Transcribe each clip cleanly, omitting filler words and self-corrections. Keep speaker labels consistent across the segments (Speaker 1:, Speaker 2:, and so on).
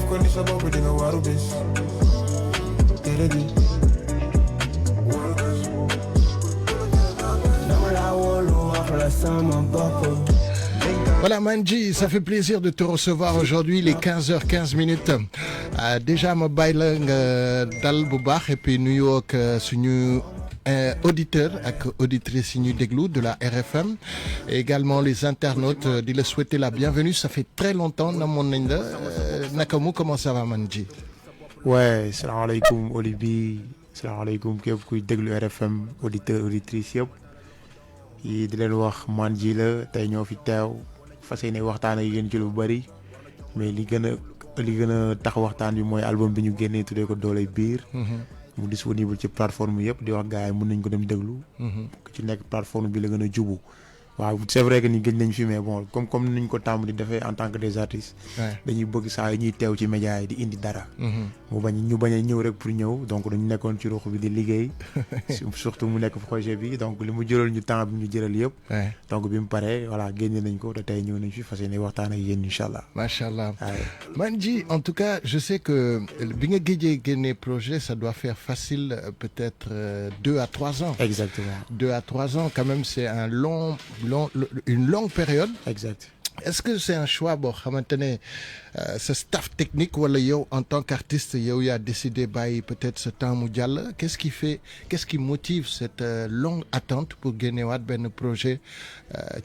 Speaker 1: ko ni sa bopp di nga waru bis tere di dama la wóolu wax la sama bopp.
Speaker 2: Voilà Mandji, ça fait plaisir de te recevoir aujourd'hui les 15h15 minutes. Déjà ma bàyyi la nga dal bu baax et puis nuyoo ak suñu auditeurs ak auditrices yi ñuy déglu de la RFM et également les internautes di la souhaiter la bienvenue. Ça fait très longtemps namoon nañ la naka mu comment ça va Mandji?
Speaker 3: Ouais, salaamaaleykum Olibi, salaamaaleykum képp kuy déglu RFM auditeurs auditrices yëpp yi di leen wax Mandji la tey ñoo fi teew fas yéene waxtaan ak yéen ci lu bari mais li gën a tax waxtaan bi mooy album bi ñu génnee tuddee ko Dooley Biir. mu disponible ci plateforme yëpp di wax gars yi mën nañ ko dem déglu. ku ci nekk plateforme bi la gën a jubu. waaw c'est vrai que ni gëj nañ fi mais bon comme niñ ko tàmm di defee en tant que des artistes. dañuy bëgg saa yi ñuy teew ci médias yi di indi dara. ñu bañ a ñëw rek pour ñëw donc dañu nekkoon ci ruux bi di liggéey. surtout mu nekk projet bi donc li mu jëral ñu temps bi ñu jëral yëpp. donc bi mu paree voilà génne nañ ko te tey ñëw nañ fi fas yéene waxtaan ak yéen incha allah.
Speaker 2: macha allah Mandji en tout cas je sais que bi nga géejee génne projet ça doit faire facile peut-être 2 à 3 ans.
Speaker 3: exactement
Speaker 2: 2 à 3 ans quand même c'est une longue période.
Speaker 3: Exact.
Speaker 2: Est-ce que c'est un choix boo xamante ne sa staff technique wala yow en tant qu'artiste yow yaa décidé bàyyi peut-être ce temps mu jàll qu'est-ce qui motive cette longue attente pour génnewaat benn projet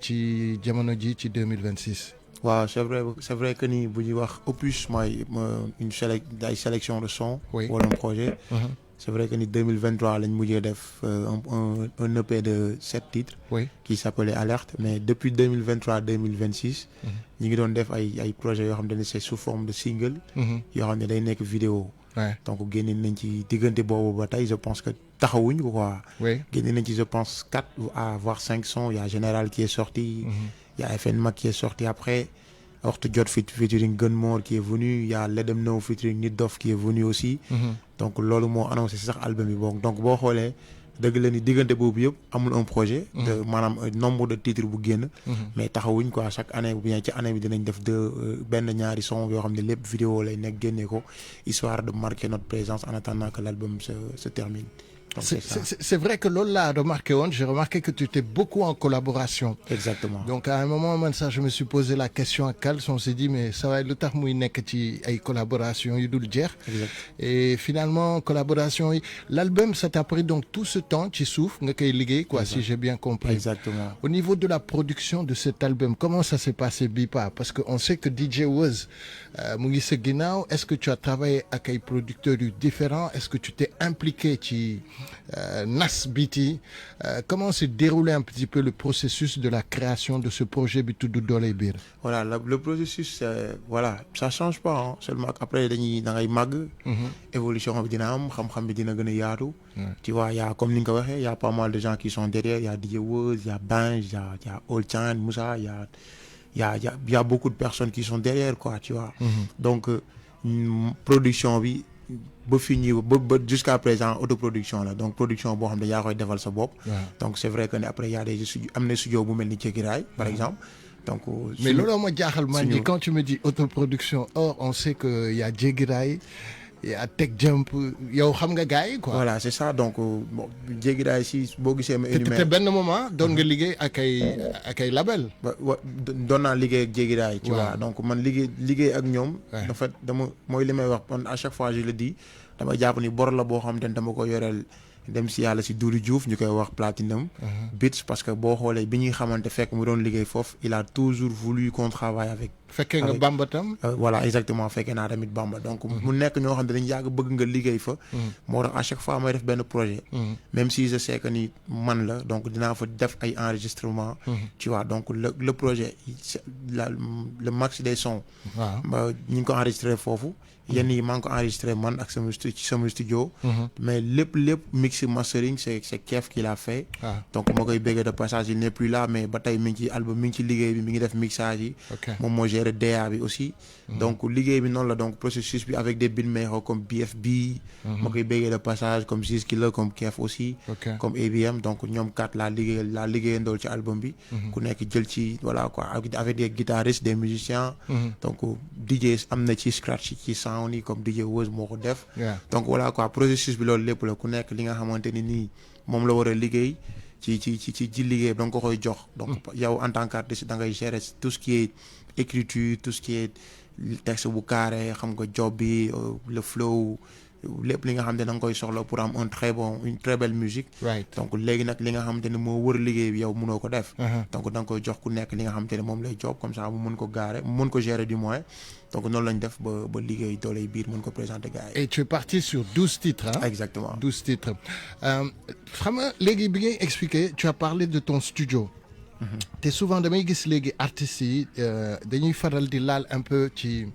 Speaker 2: ci jamono ji ci 2026.
Speaker 3: waaw c'est vrai que ni bu ñuy wax opus mooy ay sélection de son. wala un projet. C'est vrai que ni 2023 lañ mujjee def un EP de 7 titres. qui s'appelait Alerte mais depuis 2023-2026. ñi ngi doon def ay projets yoo xam ne c'est sous forme de single. yoo xam ne day nekk vidéo. donc génne nañ ci diggante boobu ba tey je pense que taxawuñ ko quoi. génne nañ ci je pense 4 à voire 5 sons. Il y a Général qui est sorti. Il y a FN Mac qui est sorti après. Ortu Jot featuring Gunmore qui est venu. Il y a Let Them Know featuring Nit Doff qui est venu aussi. donc loolu moo annoncé si sax album bi bon donc boo xoolee dëgg la ni diggante boobu yëpp amul un projet. de maanaam nombre de titres bu génn. mais taxawuñ quoi chaque année ou bien ci année bi dinañ def benn ñaari son yoo xam ne lépp vidéo lay nekk génne ko histoire de marquer notre présence en attendant que l'album se termine.
Speaker 2: C'est vrai que loolu laa remarqué woon j'ai remarqué que tu étais beaucoup en collaboration.
Speaker 3: Exactement.
Speaker 2: Donc à un moment man sax je me suis posé la question ak Kals on s'est dit mais ça va lu tax muy nekk ci ay collaboration yu dul jeex. Et finalement collaboration yi l'album ça t'a pris donc tout ce temps ci suuf nga koy liggéey quoi. Si j'ai bien compris.
Speaker 3: Exactement.
Speaker 2: Au niveau de la production de cet album comment ça s'est passé Bipa parce que on sait que DJ Woz mu ngi sa ginnaaw est-ce que tu as travaillé ak ay producteurs yu différents est-ce que tu t'es impliqué ci Nas Biti comment s'est déroulé un petit peu le processus de la création de ce projet bi tudd Dooley Biir.
Speaker 3: Voilà le processus voilà ça change pas hein. Seulement après da ngay màgg. évolution bi dina am xam-xam bi dina gën a yaatu. Tu vois y a comme ni nga ko waxee y a pas mal de gens qui sont derrière y a DJ Woz y a Banj y a Old Chan Moussa y a beaucoup de personnes qui sont derrière quoi tu vois. Donc production bi. ba fini ba jusqu'à présent autoproduction la donc production boo xam ne yaa koy defal sa bopp. donc c'est vrai que ne après y a des am na studio bu mel ni Jégiraay par exemple. donc
Speaker 2: mais loolu ma jaaxal man ni quand tu me dis autoproduction or on sait que y a Jégiraay y a Tech Jump yow xam nga gars yi quoi.
Speaker 3: voilà c'est ça donc bon Jégiraay si boo gisee ma énumère
Speaker 2: te benn moment doon nga liggéey ak ay label.
Speaker 3: doon naa liggéey ak Jégiraay. tu vois donc man liggéey ak ñoom. en fait dama mooy li may wax man à chaque fois je le dis dama jàpp ni bor la boo xam te ne dama ko yoreel dem si yàlla si Doudou Diouf ñu koy wax Platinum Beats parce que boo xoolee bi ñuy xamante fekk mu doon liggéey foofu il a toujours voulu qu'on travaille avec.
Speaker 2: fekkee nga Bamba tam.
Speaker 3: voilà exactement fekkee naa tamit Bamba donc mu nekk ñoo xam ne dañu yàgg bëgg nga liggéey fa. moo tax à chaque fois may def benn projet. même si je sais que ni man la donc dinaa fa def ay enregistrement. tu vois donc le projet le max des sons. ñu ngi ko enregistré foofu. yenn yi maa ngi ko enregistré man ak sama studio. mais lépp mix mix mastering c'est Kef qui l'a fait. Donc moo koy béggee de passage il n'est plus là mais ba tey mi ngi ci album mi ngi ci liggéey bi mi ngi def mixage yi. moom moo géré DA bi aussi. donc liggéey bi noonu la donc processus bi avec des beatmakers comme BFB. moo koy béggee de passage comme Zizkiller comme Kef aussi. comme ABM donc ñoom 4 laa liggéeyandool ci album bi. ku nekk jël ci voilà quoi avec des guitaristes des musiciens. donc DJ am na ci scratch ci sound yi comme DJ Woz moo ko def. donc voilà quoi processus bi loolu lépp la ku nekk li nga xamante ni nii moom la war a liggéey ci liggéey da nga ko koy jox. donc yow en tant qu'artiste da ngay gérer tout ce qui est écriture tout ce qui est texte bu carré xam nga job bi le flow lépp li nga xam ne da nga koy soxla pour am une très belle musique. donc léegi nag li nga xamante ne moo wër liggéey bi yow mënoo ko def. donc da nga koy jox ku nekk li nga xamante ne moom lay job comme ça mu mën ko garer mu mën ko gérer du moins. donc noonu lañ def ba liggéey dooley biir mën ko présenter gars yi.
Speaker 2: et tu es parti sur 12 titres hein?
Speaker 3: Exactement
Speaker 2: 12 titres xam nga léegi bi ngay expliquer tu as parlé de ton studio. te souvent damay gis léegi artistes yi dañuy faral di laal un peu ci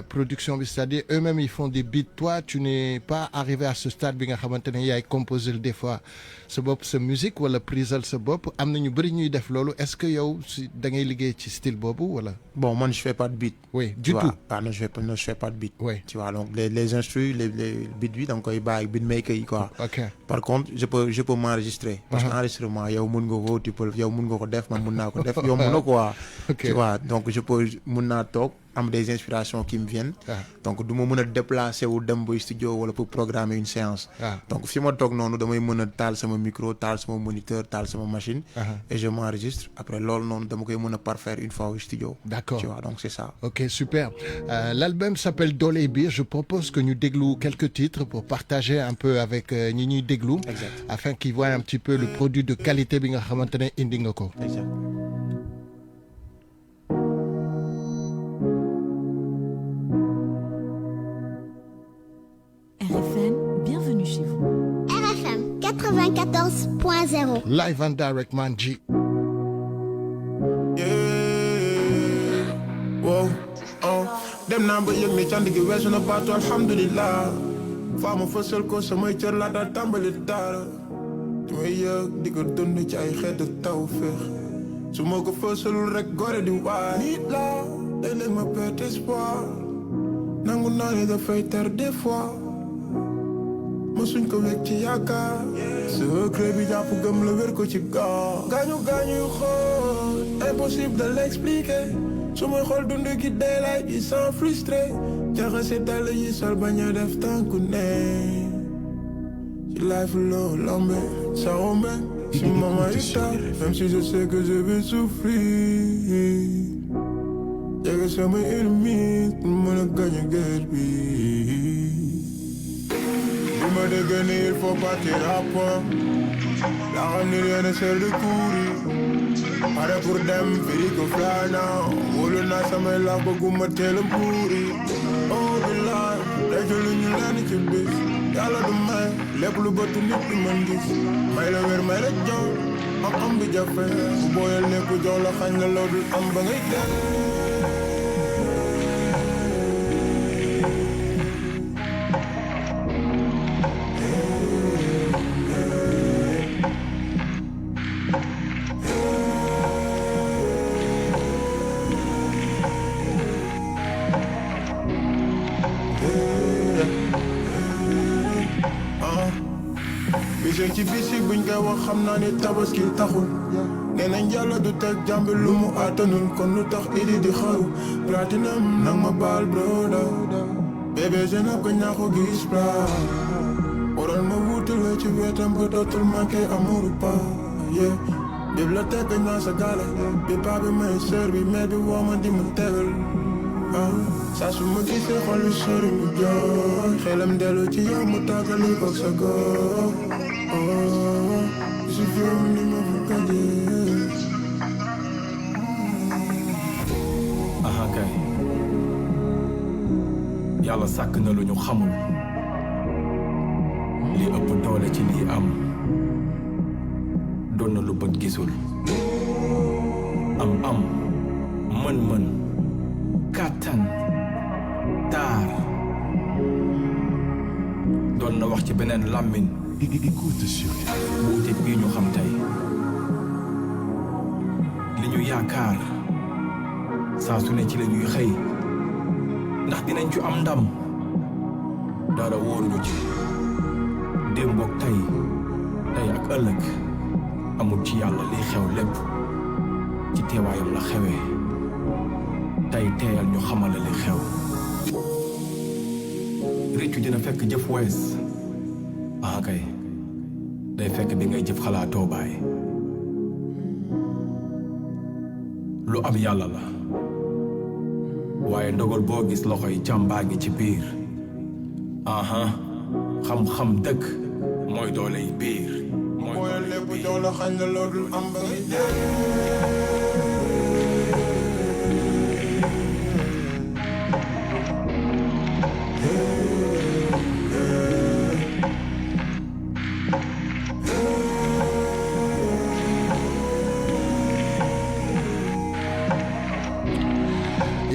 Speaker 2: production bi c'est-à-dire eux-mêmes ils font des beats toi tu n'es pas arrivé à ce stade bi nga xamante ne yaay composer des fois sa bopp sa musique wala prisal sa bopp am na ñu bëri ñuy def loolu est-ce que yow si da ngay liggéey ci style boobu wala.
Speaker 3: bon man je fais pas de beat.
Speaker 2: oui du tout
Speaker 3: non je fais pas de beat.
Speaker 2: oui
Speaker 3: tu vois donc les instrus les beats bi da nga koy bàyyi beatmaker yi quoi.
Speaker 2: ok
Speaker 3: par contre je peux m'enregistrer. parce que enregistrement yow mun nga ko yow mun nga ko def man mun naa ko def yow mun na quoi. tu vois donc mun naa toog. am des inspirations qui me viennent. donc du ma mën a déplacer wu dem ba studio wala pour programmer une séance. donc fi ma toog noonu damay mën a taal sama micro taal sama moniteur taal sama machine. et je m'enregistre après loolu noonu dama koy mën a parfaire une fois au studio.
Speaker 2: d'accord
Speaker 3: tu vois donc c'est ça.
Speaker 2: ok super l'album s'appelle Dooley Biir je propose que ñu déglu quelques titres pour partager un peu avec ñi ñuy déglu.
Speaker 3: exact
Speaker 2: afin qu'ils voient un petit peu le produit de qualité bi nga xamante ne indi nga ko.
Speaker 3: exact.
Speaker 4: RFM, bienvenue chez vous.
Speaker 5: RFM 94.0.
Speaker 2: Live and direct man G.
Speaker 1: Yeah. Wow. Dem naa ba yëg ne cant gi weesu na baatu alhamdulillah. Faa ma fësal ko samay cër laata tàmbali dara. Di may yëg di ko dund ci ay xeetu tawfeex. Su ma ko fësalul rek gore di waay. Nit la day léeg ma perte espoir. Nangu naa ne dafay tar des fois. Mosuñ ko wekk ci yaakaar. Secret bi jàpp gëm la wér ko ci gaaw. Gaañu yu xool impossible de l'expliquer. su may xool dund gi dee lay di sans frustré. jaxase dal yi sol bañ a def tànku ne. ci life loo lambe ça ombe. si maman est tard même si je sais que je vais souffrir. jege sama ennemi pour mën a gagner guerre bi. ma dégg ni il faut partir à point. La xam ni rien ne sert de courir. pare pour dem firi ko flana. wóolu naa samay la bëgguma teel a buuri. oh billaay dajul ñu leen ci bis. yàlla du may lépp lu bëtt nit du mën gis. may la wér may la jox am bi jafe. bu booyal lépp jox la xañ la loo dul am ba ngay dee. ci bisi buñ koy wax xam naa ni tabaski taxul. nee nañ yàlla du teg jàmbi lu mu àttanul kon lu tax idi di xaru. platinum nang ma baal broda. bébé je na ko ñaaxu gis pla. waroon ma wutale ci wetam ba dootul manqué amour pa. yeah bibliothèque naa sa gala. bi paa bi may sœur bi mère bi woo ma di ma tegal. saa su ma gisee xol bi sori mu jooy. xelam dellu ci yow mu tàggali ko sa góor. je veux ni ma fukkalee.
Speaker 6: aha kay yàlla sàkk na lu ñu xamul. li ëpp doole ci lii am. doon na lu bët gisul. am mën-mën. kàttan taar doon na wax ci beneen làmmiñ
Speaker 7: Écoute sur
Speaker 6: wuute bii ñu xam tey li ñu yaakaar saa su ne ci la ñuy xëy ndax dinañ ci am ndam dara wóoruñu ci démb ak tey ak ëllëg amul ci yàlla liy xew lépp ci teewaayam la xewee tey teeyal ñu xamale li xew réccu dina fekk jëf wees kay day fekk bi ngay jëf xalaatoo baay lu am yàlla la waaye ndogal boo gis loxoy jàmbaa ngi ci biir xam-xam dëgg mooy dooley biir
Speaker 1: mooy lépp jox la xañ la loolu am ba ngay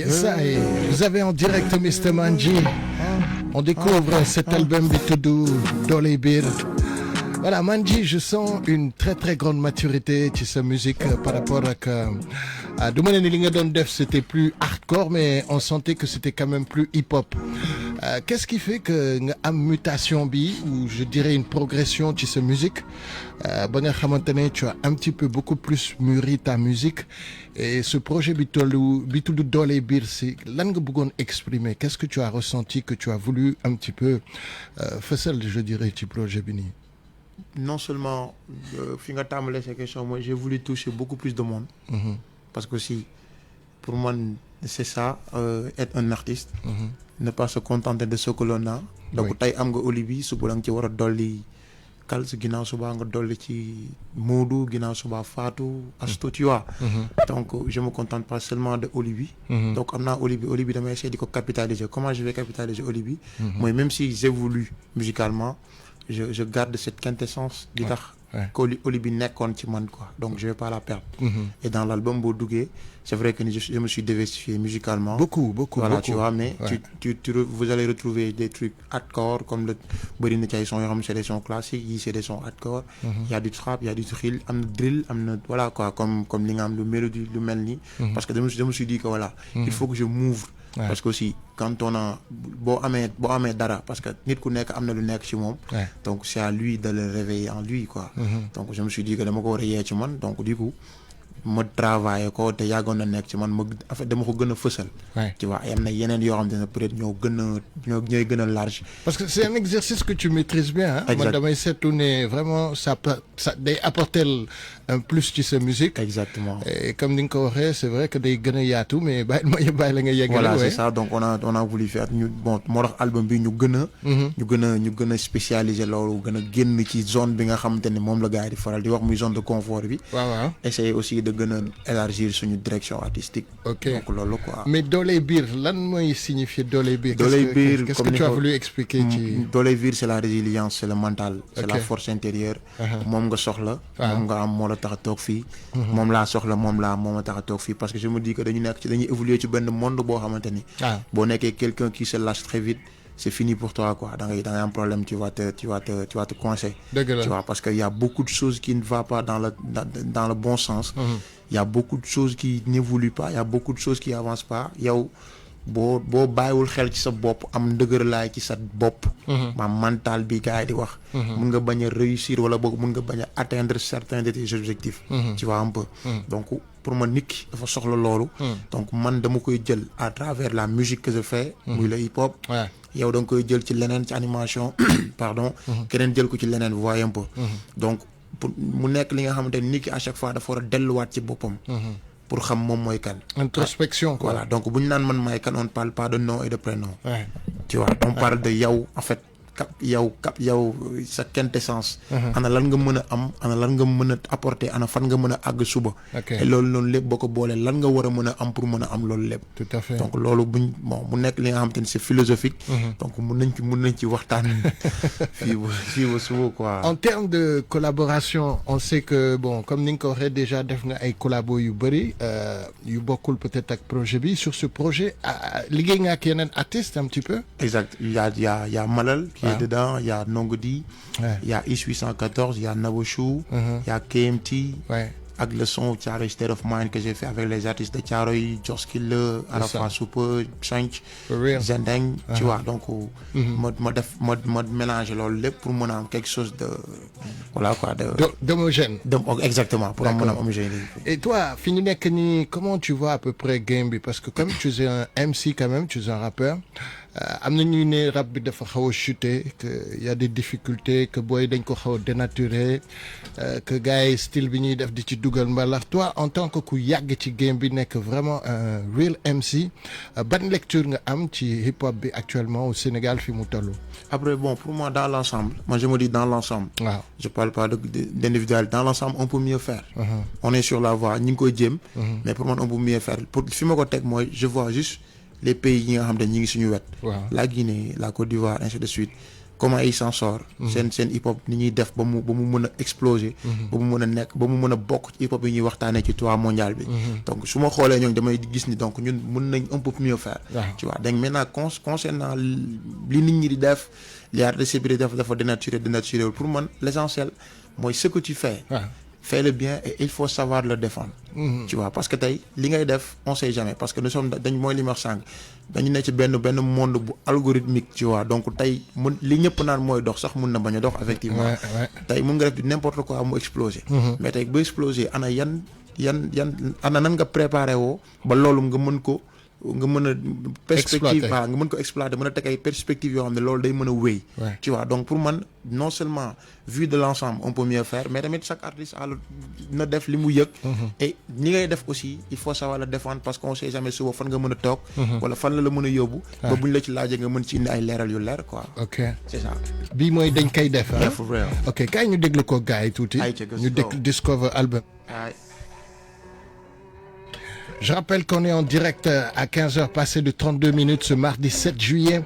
Speaker 2: Ça y est, vous avez en direct Mr Manji. On découvre cet album Bitudu Doley Bir. Voilà, Manji, je sens une très très grande maturité ci sa musique par rapport à du ma ne li nga doon def c'était plus hardcore mais on sentait que c'était quand même plus hip-hop. Qu'est-ce qui fait que nga am mutation bi ou je dirais une progression ci sa musique ba nga xamante ne tu as un petit peu beaucoup plus mûri ta musique et ce projet bi tudd Doley Bir si lan nga bëggoon exprimer qu'est-ce que tu as ressenti que tu as voulu un petit peu fësal je dirais ci projet bi nii.
Speaker 3: Non seulement fi nga tàmbalee ces questions moi j'ai voulu toucher beaucoup plus de monde. Parce que aussi pour moi c'est ça être un artiste. Ne pas se contenter de ce que l'on a. Donc tey am nga Olibi suba la nga ci war a dolli Kals ginnaaw suba nga dolli ci Modou ginnaaw suba Fatou Astou tu vois. Donc je me contente pas seulement de Olibi. Donc am naa Olibi damay essayer di ko capitaliser. Comment je vais capitaliser Olibi? Moi même si j'évolue musicalement je garde cette quintessence di tax Olibi nekkoon ci man quoi donc je vais pas la perdre. Et dans l'album boo duggee c'est vrai que je me suis diversifié musicalement. Beaucoup. Voilà, tu vois, mais vous allez retrouver des trucs hardcore comme le bëri na ci ay sons yoo xam ne c'est des sons classiques yi c'est des sons hardcore. Il y a du trap, il y a du drill, am na drill, am na voilà quoi comme li nga am lu mélodie lu mel nii. Parce que je me suis dit que voilà. Il faut que je m'ouvre. Parce que aussi quand on a boo amee dara parce que nit ku nekk am na lu nekk ci moom. Donc c'est à lui de le réveiller en lui quoi. Donc je me suis dit que dama ko war a yee ci man donc du coup ma travailler ko te yàggoon na nekk ci man en fait dama ko gën a fësal. Tu vois am na yeneen yoo xam ne peut-être ñooy gën a large.
Speaker 2: Parce que c'est un exercice que tu maîtrises bien. Man damay seetlu ne vraiment ça day apporter un plus ci sa musique.
Speaker 3: Exactement.
Speaker 2: Et comme ni nga ko waxee c'est vrai que day gën a yaatu mais bàyyi la nga yeggale.
Speaker 3: Voilà c'est ça donc on a voulu faire moo tax album bi ñu gën a spécialiser loolu gën a génn ci zone bi nga xamante ne moom la gars yi di faral di wax muy zone de confort bi.
Speaker 2: waaw
Speaker 3: essayer aussi de gën a élargir suñu direction artistique.
Speaker 2: Ok
Speaker 3: donc loolu quoi.
Speaker 2: mais Doley Bir lan mooy signifier Doley Bir.
Speaker 3: Doley Bir
Speaker 2: qu'est-ce que tu as voulu expliquer ci.
Speaker 3: Doley Bir c'est la résilience c'est le mental. C'est la force intérieure. moom nga soxla. moom nga am moo la tax a toog fii. moom laa soxla moom ma tax a toog fii parce que je me dis que dañuy évoluer ci benn monde boo xamante ni. boo nekkee quelqu'un qui se lâche très vite. C'est fini pour toi quoi da ngay am problème tu vas te coincer. Tu vois parce que il y a beaucoup de choses qui ne va pas dans le bon sens. Il y a beaucoup de choses qui n'évoluent pas il y a beaucoup de choses qui avancent pas yow boo bàyyiwul xel ci sa bopp am ndëgër laay ci sa bopp. mental bi gars yi di wax. mun nga bañ a réussir wala boog mun nga bañ a atteindre certains de tes objectifs. Tu vois un peu. Donc pour man nit ki dafa soxla loolu. Donc man dama koy jël à travers la musique que je fais. muy le hip hop. yow da nga koy jël ci leneen ci animation pardon. keneen jël ko ci leneen voyez un peu. Donc pour mu nekk li nga xamante ni nit ki à chaque fois dafa war a delluwaat ci boppam. pour xam moom mooy kan.
Speaker 2: Introspection quoi.
Speaker 3: Voilà donc bu ñu naan man maay kan on ne parle pas de nom et de prénom. Tu vois on parle de yow en fait yow sa quintessence. ana lan nga mën a am ana lan nga mën a apporter ana fan nga mën a àgg suba. et loolu noonu lépp boo ko boolee lan nga war a mën a am pour mën a am loolu lépp.
Speaker 2: Tout à fait
Speaker 3: donc loolu mu nekk li nga xamante ni c'est philosophique. donc mun nañ ci waxtaan fii ba suba quoi.
Speaker 2: En termes de collaboration on sait que bon comme ni nga ko waxee déjà def nga ay collabo yu bëri yu bokkul peut-être ak projet bi sur ce projet liggéey nga ak yeneen artistes un petit peu.
Speaker 3: Exact il y a Malal. qui est dedans. Il y a Nongodi, il y a Is 814, il y a Naboshu, il y a KMT. Avec le son Thiaroye State of Mind que j'ai fait avec les artistes de Thiaroye, Joss Killer, Arafa Super, Chanch, Zendeng, tu vois. Donc, mode mélange pour mon âme quelque chose de. Voilà quoi.
Speaker 2: D'homogène.
Speaker 3: Exactement, pour mon âme homogène.
Speaker 2: Et toi, Fininek, comment tu vois à peu près Game B? Parce que comme tu es un MC quand même, tu es un rappeur. Am nañu ne rap bi dafa xaw a chuté que y a des difficultés que booy dañ ko xaw a dénaturé que gars yi style bi ñuy def di ci dugal mbalax. Toi en tant que ku yàgg ci game bi nekk vraiment un real MC ban lecture nga am ci hip hop bi actuellement au Sénégal fi mu toll.
Speaker 3: Après bon pour moi dans l'ensemble moi je me dis dans l'ensemble je parle pas d'individuel dans l'ensemble on peut mieux faire on est sur la voie ñu ngi koy jéem mais pour moi on peut mieux faire pour fi ma ko teg mooy je vois juste les pays yi nga xam ne ñi ngi suñu wet la Guinée la Côte d'Ivoire ainsi de suite comment ils s'en sortent seen hip hop ni ñuy def ba mu mën a exploser ba mu mën a nekk ba mu mën a bokk ci hip hop yi ñuy waxtaanee ci toit mondial bi donc su ma xoolee ñoom damay gis ni donc ñun mën nañ un peu mieux faire tu vois donc maintenant concernant li nit ñi di def li artistes bi di def dafa dénaturé pour man l'essentiel mooy ce que tu fais fais-le bien et il faut savoir le défendre. Tu vois parce que tey li ngay def on sait jamais parce que nous sommes dañ mooy li ma wax sànq dañu ne ci benn monde bu algorithmique tu vois donc tey mun li ñëpp naan mooy dox sax mun na bañ a dox effectivement. tey mun nga def di n'importe quoi mu exploser. mais tey ba exploser ana yan ana nan nga préparé woo ba loolu nga mën ko. nga mën a perspective nga mën ko exploiter mën a teg ay perspectives yoo xam ne loolu day mën a wéy tu vois donc pour man non seulement vu de l'ensemble on peut mieux faire mais tamit chaque artiste na def li mu yëg et ni ngay def aussi il faut savoir le défendre parce qu'on sait jamais suba fan nga mën a toog wala fan la mën a yóbbu ba buñ la ci laajee nga mën ci indi ay leeral yu leer quoi
Speaker 2: ok
Speaker 3: c'est ça
Speaker 2: bii mooy dañ koy def ok kaay ñu déglu ko gars yi tuuti ñu discover album. Je rappelle qu'on est en direct à 15h passé de 32 minutes ce mardi 7 juillet.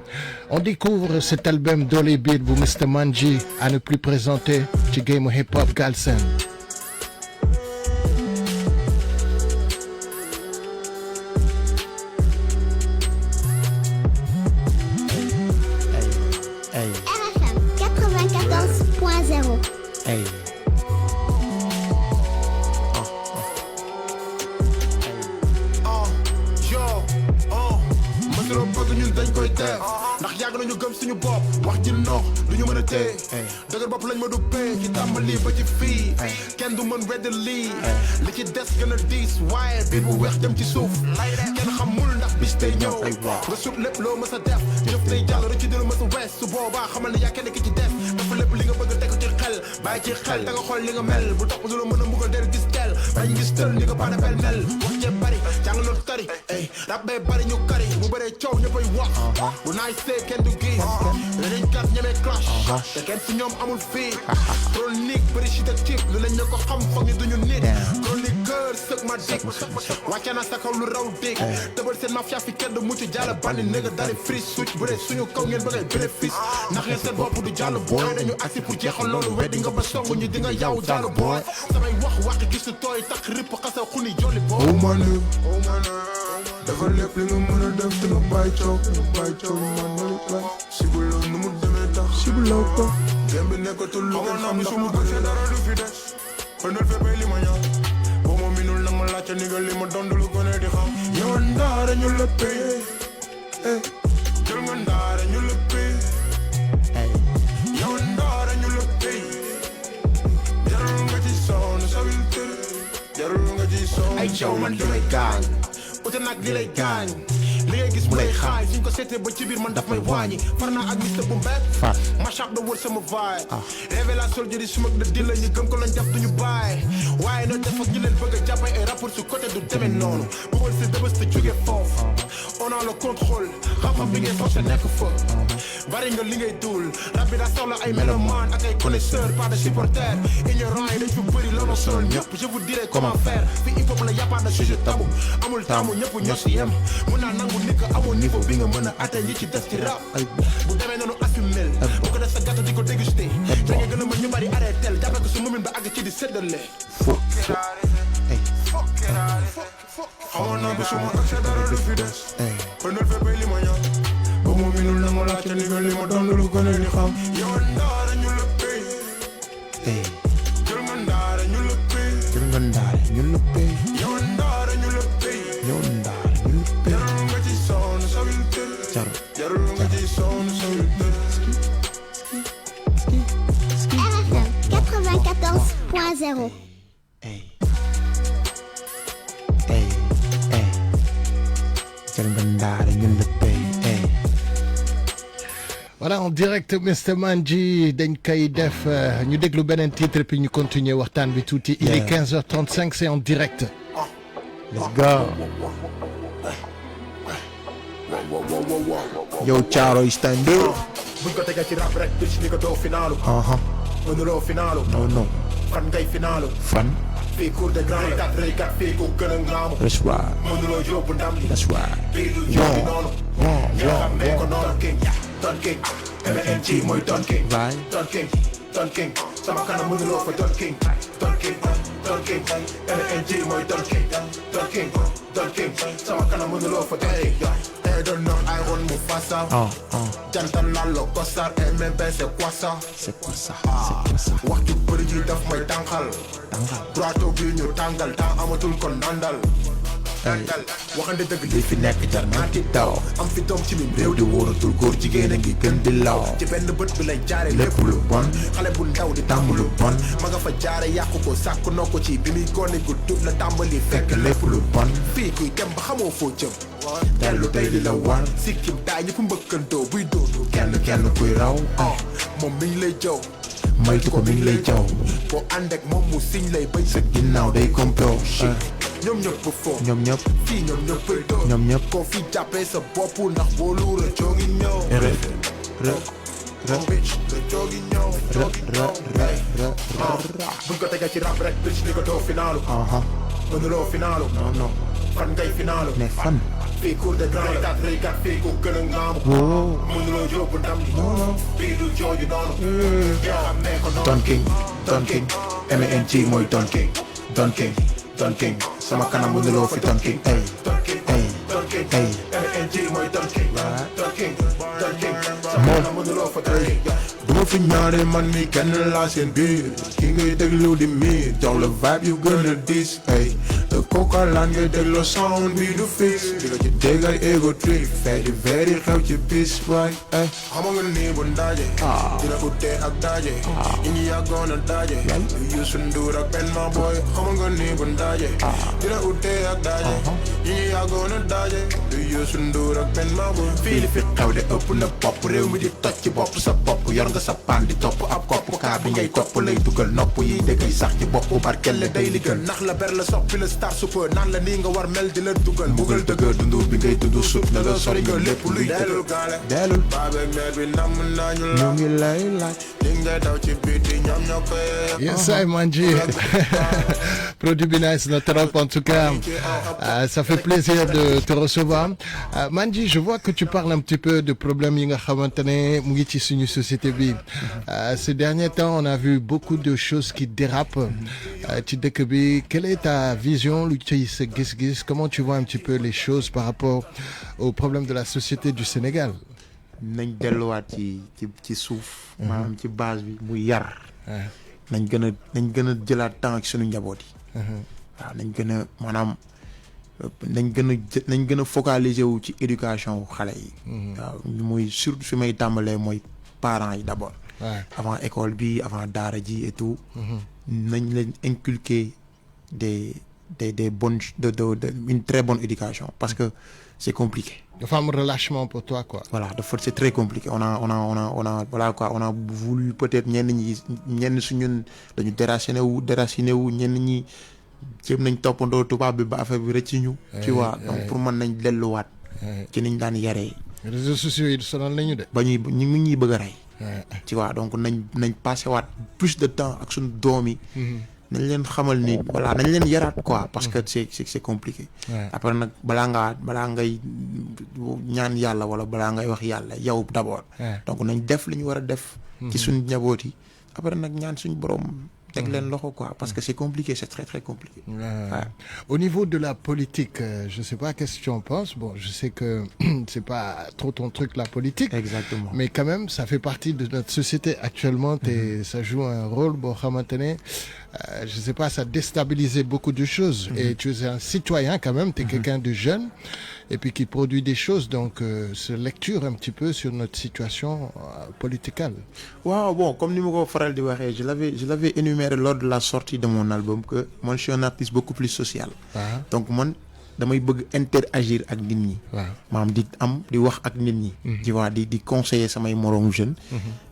Speaker 2: On découvre cet album Dolly Beat bu Mr Manji à ne plus présenter ci game hip hop Galsen.
Speaker 5: RFM 94.0.
Speaker 1: ndax yàgg nañu gëm suñu bopp wax ji nox du ñu mën a téye dëgër bopp lañ ma du pay ci tàmbali ba ci fii kenn du mën wedd lii li ci des gën a diis waaye biir bu weex dem ci suuf kenn xamul ndax bis tey ñëw nga sut lépp loo mës a def jëf tey jàll rëcc dina mës a wees su boobaa xamal ne yaa kenn ki ci def dafa lépp li nga bëgg a teg ci xel bàyyi ci xel da nga xool li nga mel bu topp du la mën a mbugal del gis teel bañ gis tël ni nga paane pel mel wax cee bari jàng loolu tari rab bee bari ñu kari bu bëree coow ñëppay wax bu naay see kenn du gis dañ kat ñemee clash te kenn si ñoom amul fii chronique bëri ci de type lu lañ ne ko xam foog ñu duñu nit chroniqueur sëg ma dik wàcce na sa kaw lu raw dik tëbal seen mafia fi kenn du mucc jàll bandi néga dali free suuc bu dee suñu kaw ngeen bëggay bénéfice ndax ngeen seen bopp du jàll booy dañu agsi pour jeexal loolu weddi nga ba song ñu di nga yaw jàll booy samay wax gis su tooy tax ripp xasa xuni jolli booy oh man dafa lépp li nga mën a def te nga bàyyi coow man sibuloo nu mu demee tax sibuloo ko gém bi nekkatul lu ngeen xam ndax mu bëri dara du fi des pëndal feppee li ma ñëw boo ma minul nag ma laajte ni nga li ma dond lu gone di xam yow ndaare ñu la pay jël nga ndaare ñu la pay yow ndaare ñu la pay jarul nga ci sonn sabil tër jarul nga ci sonn ay caw man damay gaañ ute nag li lay gaañ li ngay gis mu lay xaay suñ ko seetee ba ci biir man daf may wàññi far naa ak Mr bu mbet machak da wër sama vibe révélation jëri sumak da di la ñu gëm ko lañ def duñu bàyyi waaye noo def ak ñi leen bëgg a jàppay ay rapport su côté du demee noonu bëggoon si dëbës te jóge foofu on a le contrôle xam-xam bi ngay forcé nekk fa bari nga li ngay duul rab bi daa soxla ay méloman ak ay connaisseur pas de supporter ignorant yi dañ fi bëri loolu sol ñëpp je vous dirai comment faire fi hip hop la yàppaat na sujet tabou amul taamu ñëpp ñoo si yem mun naa nangu ni que amoo niveau bi nga mën a atteindre yi ci des ci rap bu demee noonu assumel bu ko def sa gâteau di ko dégusté te nga gën a mën ñu bari arrêtel jàppe ko su mumin ba àgg ci di séddale xamoon naa bi suma accès dara du fi des pëndal feppee li ma ñëw ba mu minul na ma laajte que ni nga li ma doon lu gën a ni xam yow ndaara ñu la pay jël nga ndaara ñu la pay
Speaker 3: jël nga ndaara ñu la pay
Speaker 1: yow ndaara ñu la pay
Speaker 3: yow ndaara ñu la pay
Speaker 1: jarul nga ci sonn sa wil tël jarul nga ci sonn sa wil tël
Speaker 5: RFM 94.0.
Speaker 3: jël nga ndaara ñu la pay
Speaker 2: Voilà, en direct Mr Manji dañ koy def ñu déglu beneen titre puis ñu continuer waxtaan bi tuuti. Il est 15h35, c'est en direct.
Speaker 3: Let's go. Yow Thiaroye stand up.
Speaker 1: buñ ko tegee ci rap rek bitch ni ko doo finaalu mënuloo finaalu
Speaker 3: non
Speaker 1: fan ngay finaalu
Speaker 3: fan
Speaker 1: fii cour de grand kat rëy kat fii ku gën a ngaamu
Speaker 3: that's right
Speaker 1: mënuloo yóbbu ndam li
Speaker 3: that's right
Speaker 1: bii du yóbbu noonu ñoo xam ne ko noonu king Don King MNG mooy Don King
Speaker 3: right
Speaker 1: Don King sama kanam mënuloo fa Don King MNG mooy Don King sama kanam mënuloo fa Don King don't know I run Mufasa jantan nalo kosar MMB c'est quoi ça waxtu bëri ji daf may tànqal droito bi ñu tàngal temps amatul kon nandal waxande dëgg li fi nekk jar naa di daw am fi doom ci mim réew di wóoratul góor jigéen a ngi gën di law ci benn bët bi lay jaare lépp lu bon xale bu ndaw di tàmm lu bon ma nga fa jaare yàqu ko sàkk noo ko ci bi muy gone gu dub la tàmbali fekk lépp lu bon fii kuy dem ba xamoo foo jëm dellu tey di la war sikkim daay ñëpp mbëkkantoo buy doodu kenn kuy raw moom mi ngi lay jaw maytu ko mi ngi lay jaw boo ànd ak moom mu siñ lay bay sa ginnaaw day complot ñoom ñëpp foo
Speaker 3: ñoom ñëpp
Speaker 1: fii ñoom ñëpp doo
Speaker 3: ñoom ñëpp
Speaker 1: koo fi jàppee sa bopp ndax boo luura joogi ñëw bitch la joogi ñëw buñ ko tegee ci rap rek bitch ni ko doo finaalu mënuloo finaalu
Speaker 3: non
Speaker 1: fan ngay finaalu
Speaker 3: mais fan
Speaker 1: fii cour de grand kat rëy kat fii ku gën a ngaamu mënuloo yóbbu ndam li bii du jooju noonu yoo xam ne ko noonu Don King MNG mooy Don King sama kanam mënuloo fi Don King MNG mooy Don King sama kanam mënuloo fa Don King duma fi ñaare man mi kenn laa seen biir ki ngay déglu di miir jox la vibe yu gën a diis te kooka laan ngay dégloo sound bi du fix di nga ci dégg ay ego trip fee di veeri xew ci bis waay xam nga nii bu ndaaje dina utee ak daaje ñi ngi yàggoon a daaje Youssou Ndour ak Benma Boy xam nga nii bu ndaaje dina utee ak daaje ñi ngi yàggoon a daaje Youssou Ndour ak Benma Boy fii li fi xew de ëpp na bopp réew mi di toj ci bopp sa bopp yor nga sa paan di topp ab kopp kaa bi ngay topp lay dugal nopp yi dëggay sax ci bopp barkelle day li gën nax la ber la soppi la star super naan la nii nga war mel di la dugal mbugal dëgg dundu bi ngay dundu sut na la sori nga lépp luy dellul gaale dellul baabeeg meer bi namm nañu la ñu ngi lay laaj li ngay daw ci biti ñoom ñoo koy
Speaker 2: Yes, I Manji. Produit Binice, notre trop en tout cas. Ça fait plaisir de te recevoir. Manji, je vois que tu parles un petit peu de problèmes yi nga xamantene mu ngi ci suñu société bi. Ces derniers temps, on a vu beaucoup de choses qui dérapent. Ci dëkk bi, quelle est ta vision lu ci sa gis-gis? Comment tu vois un petit peu les choses par rapport aux problèmes de la société du Sénégal?
Speaker 3: nañ delluwaat ci suuf maanaam ci base bi muy yar nañ gën a jëlaat temps ak suñu njaboot yi waaw nañ gën a maanaam nañ gën a focaliser wu ci éducation wu xale yi waaw muy surtout fi may tàmbalee mooy parents yi d'abord avant école bi avant daara ji et tout nañ leen inculquer des bonnes une très bonne éducation parce que c'est compliqué.
Speaker 2: Dafa am relâchement pour toi quoi.
Speaker 3: Voilà, c'est très compliqué. On a voilà quoi, on a voulu peut-être ñenn su ñun dañu déraciné wu ñenn ñi jéem nañ toppandoo tubaab bi ba affaire bi rëcc ñu. Tu vois, donc pour man nañ delluwaat. ci niñ daan yaree.
Speaker 2: Réseaux sociaux yi sonal nañu de.
Speaker 3: ba ñuy bëgg a rey. Tu vois, donc nañ passé waat plus de temps ak suñu doom yi. nañ leen xamal ni voilà nañ leen yaraat quoi parce que c'est compliqué. Après nag balaa ngay ñaan yàlla wala balaa ngay wax yàlla yow d'abord. Donc nañ def li ñu war a def. ci suñu njaboot yi après nag ñaan suñu borom teg leen loxo quoi parce que c'est compliqué, c'est très très compliqué. Ouais.
Speaker 2: Au niveau de la politique, je sais pas qu'est-ce que tu en penses. Bon, je sais que c'est pas trop ton truc la politique.
Speaker 3: Exactement.
Speaker 2: Mais quand même, ça fait partie de notre société actuellement. Ça joue un rôle. Bon, je sais pas, ça déstabilise beaucoup de choses. Et tu es un citoyen quand même. Tu es quelqu'un de jeune et puis qui produit des choses. Donc, se lecture un petit peu sur notre situation politicale.
Speaker 3: Waaw bon, comme ni ma ko faral di waxee, je l'avais énuméré lors de la sortie de mon album que moi je suis un artiste beaucoup plus social. Donc man damay bëgg interagir ak nit ñi. maanaam di wax ak nit ñi. tu vois di conseiller samay moroom jeune.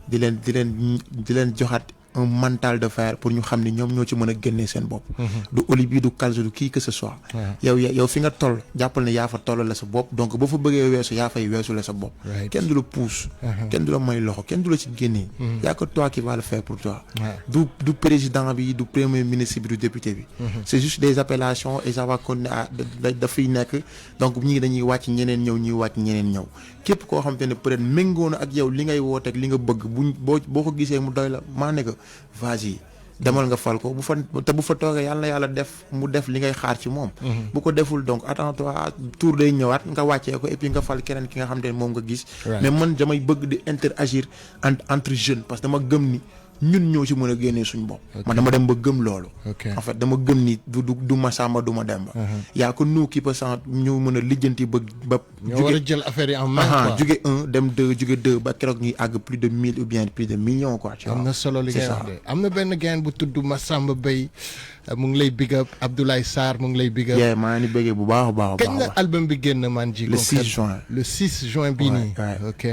Speaker 3: di leen joxaat un mental de fer pour ñu xam ne ñoom ñoo ci mën a génnee seen bopp. du Olivier du Kalzo du qui que ce soit. yow fi nga toll jàppal ne yaa fa toll la sa bopp donc boo fa bëggee weesu yaa fay weesu la sa bopp. kenn du la pousse. kenn du la may loxo kenn du la ci génnee. yaa ko toi qui va le faire pour toi. du président bi du premier ministre bi du député bi. c'est juste des appellations et ça va continuer dafay nekk donc ñii dañuy wàcc ñeneen ñëw ñuy wàcc ñeneen ñëw képp koo xam te ne peut-être méngoo na ak yow li ngay woote ak li nga bëgg boo ko gisee mu doy la maa ne ko vas-y demal nga fal ko bu fa toogee yàlla def mu def li ngay xaar ci moom. bu ko deful donc attends-toi tour day ñëwaat nga wàccee ko et puis nga fal keneen ki nga xam te ne moom nga gis. mais man damay bëgg di interagir entre jeunes parce que dama gëm ni ñun ñoo ci mën a génnee suñu bopp. man dama dem ba gëm loolu. en fait dama gëm ni du ma Samba du ma Demba. yaa ko nous qui peut sant ñu mën a lijjanti ba.
Speaker 2: ñoo war a jël affaire yi en main quoi.
Speaker 3: jóge 1 dem 2 jóge 2 ba keroog ñuy àgg plus de 1000 ou bien plus de millions quoi. tu vois
Speaker 2: am na solo li ngay wax de am na benn gain bu tudd Massamba Bey mu ngi lay big up Abdoulaye Sarr mu ngi lay big up.
Speaker 3: maa ngi bëggee bu baax a baax.
Speaker 2: kañ la album bi génn man ji.
Speaker 3: le 6 juin
Speaker 2: le 6 juin bii nii. ok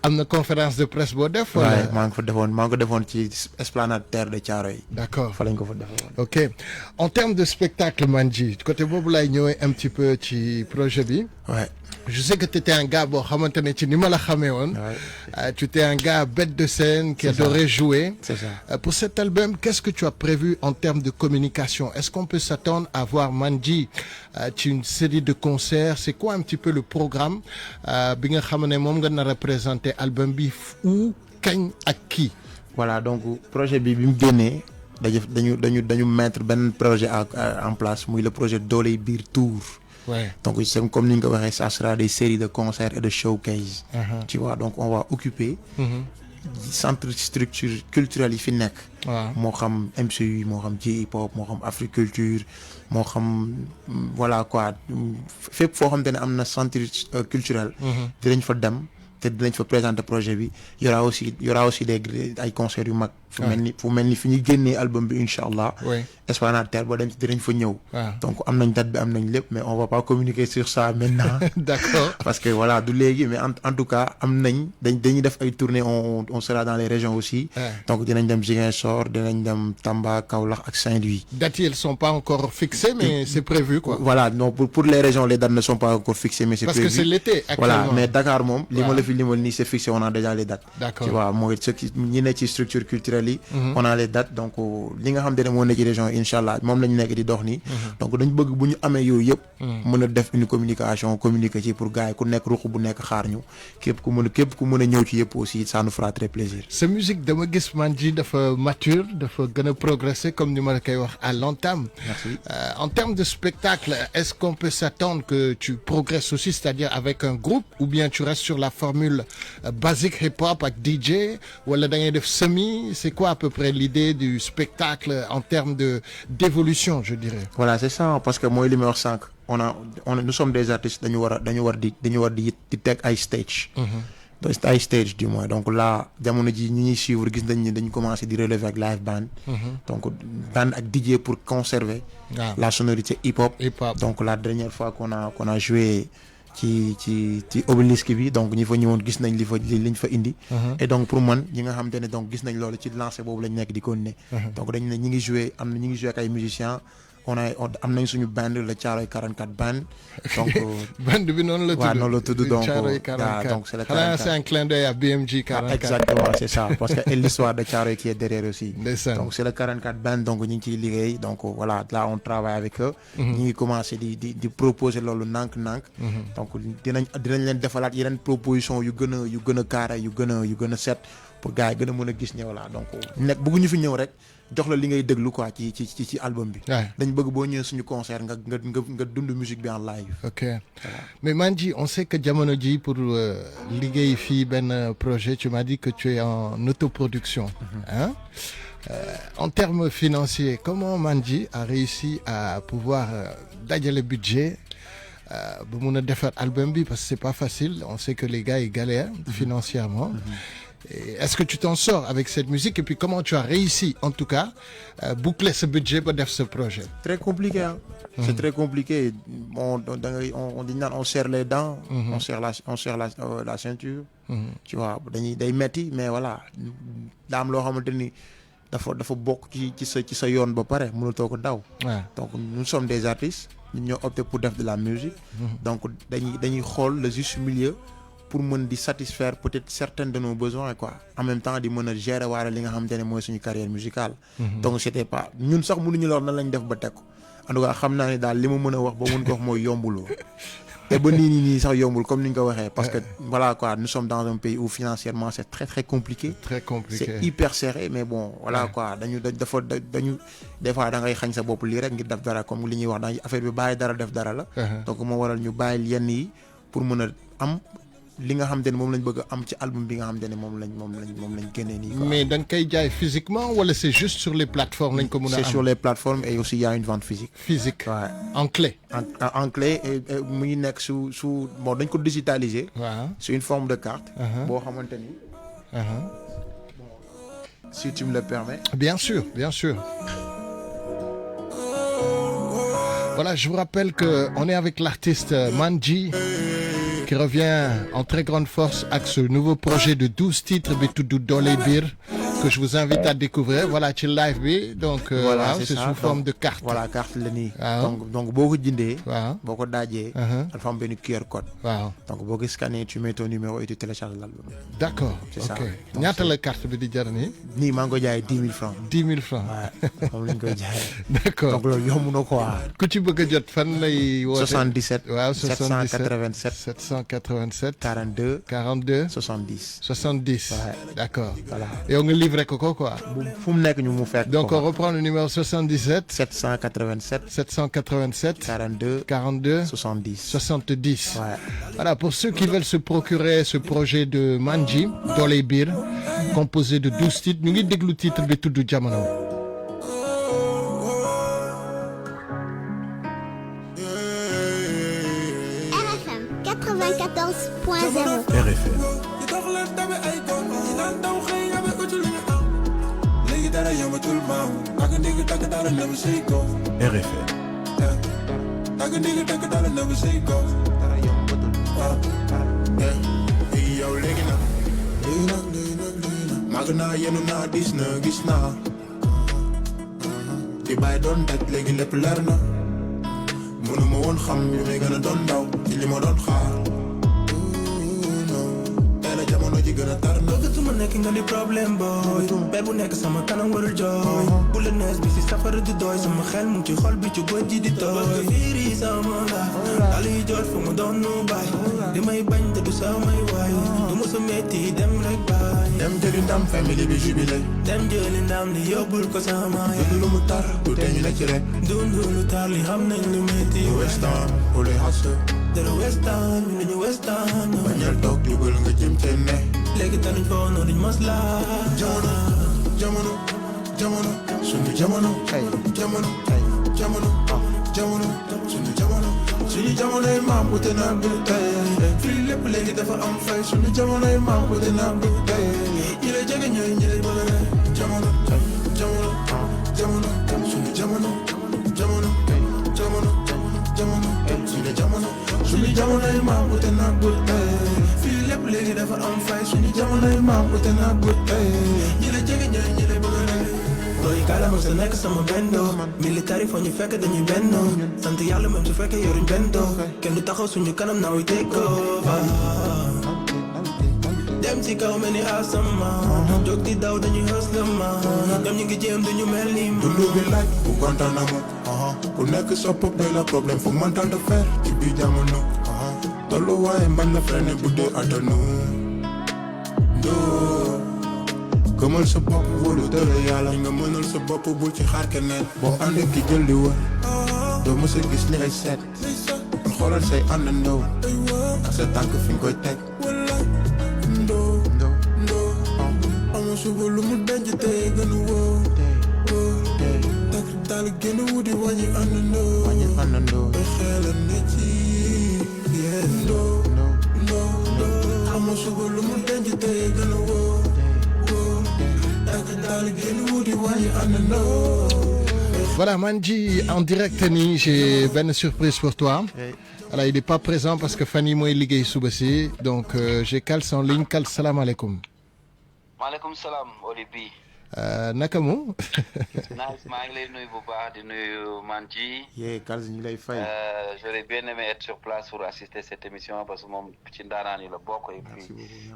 Speaker 2: am na conférence de presse boo def.
Speaker 3: wala maa ngi ko defoon ci esplanade terre de Thiaroye.
Speaker 2: d'accord
Speaker 3: fa lañ ko fa defoon.
Speaker 2: ok en termes de spectacle man ji côté boobu laay ñëwee un petit peu ci projet bi.
Speaker 3: ouais.
Speaker 2: Je sais que tu étais un gars boo xamante ne ci ni ma la xamee woon. Tu étais un gars bête de scène qui adorait jouer.
Speaker 3: C'est ça.
Speaker 2: Pour cet album, qu'est-ce que tu as prévu en termes de communication? Est-ce qu'on peut s'attendre à voir Mandji ci une série de concerts? C'est quoi un petit peu le programme bi nga xam ne moom nga na représenter album bi où kañ ak qui?
Speaker 3: Voilà donc projet bi mu génnee dañu mettre benn projet en place muy le projet Dooley Biir Tour.
Speaker 2: Ouais.
Speaker 3: Donc c'est comme ni nga ko waxee ça sera des séries de concerts et de showcase. Tu vois donc on va occuper centre structure culturelle yi fi nekk. moo xam MCU moo xam J-hip hop moo xam Africulture moo xam voilà quoi fépp foo xam te ne am na centre culturel. dinañ fa dem te dinañ fa présenter projet bi y aura aussi des ay concerts yu mag. fu mel ni fi ñu génnee album bi incha allah. Esplanade Terre ba dinañ fa ñëw. donc am nañ date bi am nañ lépp mais on va pas communiquer sur ça maintenant.
Speaker 2: D'accord.
Speaker 3: parce que voilà du léegi mais en tout cas am nañ dañuy def ay tournées on sera dans les régions aussi. donc dinañ dem Ziguinchor dinañ dem Tamba Kaolack ak Saint-Louis.
Speaker 2: Dates yi elles sont pas encore fixées mais c'est prévu quoi.
Speaker 3: Voilà non pour les régions les dates ne sont pas encore fixées mais c'est prévu.
Speaker 2: Parce que c'est l'été actuellement.
Speaker 3: Voilà mais Dakar moom li ma la fi limal nii c'est fixé on a déjà les dates.
Speaker 2: D'accord
Speaker 3: tu vois mooy ce qui ñi ne ci structure culturelle yi. on a les dates donc li nga xam te ne moo nekk ci région incha allah moom lañu nekk di dox nii. donc dañ bëgg bu ñu amee yooyu yëpp. mën a def une communication communiquer ci pour gars yi ku nekk ruq bu nekk xaar ñu képp ku mën a ñëw ci yëpp aussi ça nous fera très plaisir.
Speaker 2: sa musique dama gis Mandji dafa mature dafa gën a progresser comme ni ma la koy wax à l'entame.
Speaker 3: Merci.
Speaker 2: En termes de spectacle est-ce qu'on peut s'attendre que tu progresses aussi c'est-à-dire avec un groupe ou bien tu restes sur la formule basique hip-hop ak DJ wala da ngay def semi c'est quoi à peu près l'idée du spectacle en termes d'évolution je dirais.
Speaker 3: Voilà c'est ça parce que mooy li may wax sànq nous sommes des artistes dañu war di teg ay stage. ay stage du moins donc là jamono ji ñu ñuy suivre gis nañ ni dañu commencé di relever ak live band. donc band ak DJ pour conserver. la sonorité hip hop. donc la dernière fois qu'on a joué ci obélisque bi donc ñi fa ñëwoon gis nañ liñ fa indi. et donc pour man ñi nga xamante ne donc gis nañ loolu ci lancé boobu lañ nekk di continuer. donc dañ ne ñi ngi joué ak ay musiciens. am nañ suñu band le Thiaroye 44 band. donc
Speaker 2: band bi noonu la tudd.
Speaker 3: waaw noonu la tudd donc
Speaker 2: Thiaroye 44
Speaker 3: donc c'est le 44.
Speaker 2: c'est un clin d'œil à BMG 44.
Speaker 3: Exactement c'est ça parce que et l'histoire de Thiaroye qui est derrière aussi.
Speaker 2: Ndeysaan.
Speaker 3: donc c'est le 44 band donc ñu ngi ciy liggéey donc voilà là on travaille avec eux. ñu ngi commencé di proposer loolu nànk-nànk. donc dinañ leen defalaat yeneen proposition yu gën a carré yu gën a set pour gars yi gën a mën a gis ne voilà donc nekk bëgguñu fi ñëw rek jox la li ngay déglu quoi ci album bi. dañ bëgg boo ñëwee suñu concert nga dund musique bi en live.
Speaker 2: ok voilà. Mais Mandji, on sait que jamono ji pour liggéey fii benn projet tu m'as dit que tu es en autoproduction. Hein? En termes financiers, comment Mandji a réussi à pouvoir dajale budget ba mun a defar album bi parce que c'est pas facile, on sait que les gars ils galèrent financièrement. Et est-ce que tu t'en sors avec cette musique et puis comment tu as réussi en tout cas boucler ce budget pour def ce projet?
Speaker 3: Très compliqué hein. C'est très compliqué. On dit on serre les dents, on serre la ceinture. Tu vois day metti mais voilà daa am loo xamante ni dafa bokk ci sa yoon ba pare mënatoo ko daw. Donc nous sommes des artistes ñun ñoo opté pour def de la musique. Donc dañuy xool le juste milieu pour mën di satisfaire peut-être certains de nos besoins quoi en même temps di mën a gérer waale li nga xamante ne mooy suñu carrière musicale. Donc c'était pas ñun sax mënuñu lool nan lañ def ba teg ko en tout cas xam naa ne daal li ma mën a wax ba mën ko wax mooy yombuloo te ba nii sax yombul comme ni ñu ko waxee parce que voilà quoi nous sommes dans un pays où financièrement c'est très très compliqué. Très compliqué c'est hyper serré mais bon voilà quoi dañu des fois da ngay xañ sa bopp lii rek ngir def dara comme li ñuy wax dañuy affaire bi bàyyi dara def dara la. Donc moo waral ñu bàyyi yenn yi pour mën a am li nga xamante ne moom lañ bëgg a am ci album bi nga xamante ne moom lañ génnee nii.
Speaker 2: Mais da nga koy jaay physiquement wala c'est juste sur les plateformes lañ ko mën a am.
Speaker 3: C'est sur les plateformes et aussi il y a une vente physique.
Speaker 2: Physique.
Speaker 3: Ouais.
Speaker 2: En clé.
Speaker 3: En clé et mu ngi nekk sous bon dañ ko digitaliser.
Speaker 2: waaw
Speaker 3: c'est une forme de carte. boo xamante ni. Si tu me le permets.
Speaker 2: Bien sûr, bien sûr. Voilà, je vous rappelle que on est avec l'artiste Mandji qui revient en très grande force avec ce nouveau projet de 12 titres bi tudd Dooley Biir que je vous invite à découvrir voilà ci live bi donc
Speaker 3: voilà
Speaker 2: c'est sous forme de carte.
Speaker 3: Voilà carte la nii. donc boo ko jëndee.
Speaker 2: waaw
Speaker 3: boo ko daajee. dafa am benn QR code.
Speaker 2: waaw
Speaker 3: donc boo ko scanné tu mets ton numéro et tu télécharges l'album.
Speaker 2: D'accord.
Speaker 3: C'est ça.
Speaker 2: ñaata la carte bi di jar nii.
Speaker 3: nii maa ngi ko jaayee 10 000 francs.
Speaker 2: 10 000 francs.
Speaker 3: waaw moom lañ koy jaayee.
Speaker 2: D'accord.
Speaker 3: donc loolu yomb na quoi.
Speaker 2: ku ci bëgg a jot fan lay woote.
Speaker 3: 77.
Speaker 2: waaw
Speaker 3: 77
Speaker 2: 787.
Speaker 3: 42.
Speaker 2: 42.
Speaker 3: 70.
Speaker 2: 70.
Speaker 3: Ouais.
Speaker 2: D'accord.
Speaker 3: Voilà.
Speaker 2: Et on nga livré ko quoi.
Speaker 3: fu mu nekk ñu mu fekk.
Speaker 2: Donc on reprend le numéro 77.
Speaker 3: 787.
Speaker 2: 787.
Speaker 3: 42.
Speaker 2: 42.
Speaker 3: 70.
Speaker 2: 70.
Speaker 3: Ouais.
Speaker 2: Voilà, pour ceux qui veulent se procurer ce projet de Mandji, Dooley Biir, composé de 12 titres, ñu ngi déglu titre bi tudd Jamono.
Speaker 5: RFM 94.0.
Speaker 6: RFM. RFM.
Speaker 1: yow léegi nag màgg naa yenu naa dis na gis naa di bàyyi doon daj léegi lépp leer na mënuma woon xam li may gën a doon ndaw ci li ma doon xaar tey la jamono ji gën a tar na
Speaker 7: bëggatuma nekk nga di problème boy per bu nekk sama kanam warul jooy bu la nees bi si safara di doy sama xel mu ci xol bi ci goj ji di tooy fiiri sama la dal yi jot fu mu doon nu baay di may bañ te du samay waay du ma sa metti dem rek baay
Speaker 1: dem jëli ndam famille bi jubilé
Speaker 7: dem jëli ndam li yóbbul ko sama yaay
Speaker 1: dund lu mu tar du tee ñu ne ci rek
Speaker 7: dund lu tar li xam nañ lu metti
Speaker 1: westan ole hasse
Speaker 7: dara westan ñu nañu westan
Speaker 1: bañal toog jugal nga jëm te ne
Speaker 7: léegi tanuñ foo noonu duñ masla
Speaker 1: jamono sunu jamono jamono sunu jamonoy maam bu te naan bu tey fii lépp léegi dafa am fay sunu jamonoy maam bu te naan bu tey ñi lay jege ñooy ñi lay bëgg jamono sunu sunu jamonoy maam bu te naan bu tey fii lépp léegi dafa am fay sunu jamonoy maam bu te naan bu tey ñi lay jege ñooy ñi lay bëgg
Speaker 7: looy kaala mos a nekk sama bendoo militaire foo ñu fekk dañuy bennoo sant yàlla même su fekkee yoruñ bendoo kenn du taxaw suñu kanam naa wi tekkoo dem ci kaw mel ni asama jóg di daw dañuy hëslama ñoom ñu ngi jéem duñu mel ni ma
Speaker 1: dundu bi laaj ku kontaan amu ku nekk sa pop doy la problème foog mental de fer ci biir jamono tollu waaye mban na freiné bu dee attanu gëmal sa bopp wóolu dara yàlla nga mënal sa bopp bul ci xaar keneen boo ànd ki jël di wër doo mës a gis li ay seet kon xoolal say àndandoo ak sa tànk fi nga koy teg ndoo ama suba lu mu denc tey gën a woo takk daal gën a wuti wàññi àndandoo ay xel a ne ci ndoo ama suba lu mu denc tey gën a woo takk daal gën a wuti wàññi àndandoo.
Speaker 2: Voilà, Manji, en direct, j'ai une surprise pour toi. Alors, il n'est pas présent parce que Fanny moi liggéey suba si, donc j'ai Kals en ligne. Kals, salam alaikum.
Speaker 8: Maaleykum salam, Olibi.
Speaker 2: Naka mu?
Speaker 8: Nice, maa ngi lay nuyu bu baax di nuyu Manji.
Speaker 3: Kals ñu lay fay.
Speaker 8: J'aurais bien aimé être sur place pour assister à cette émission parce que moom ci ndaanaan yi la bokk et puis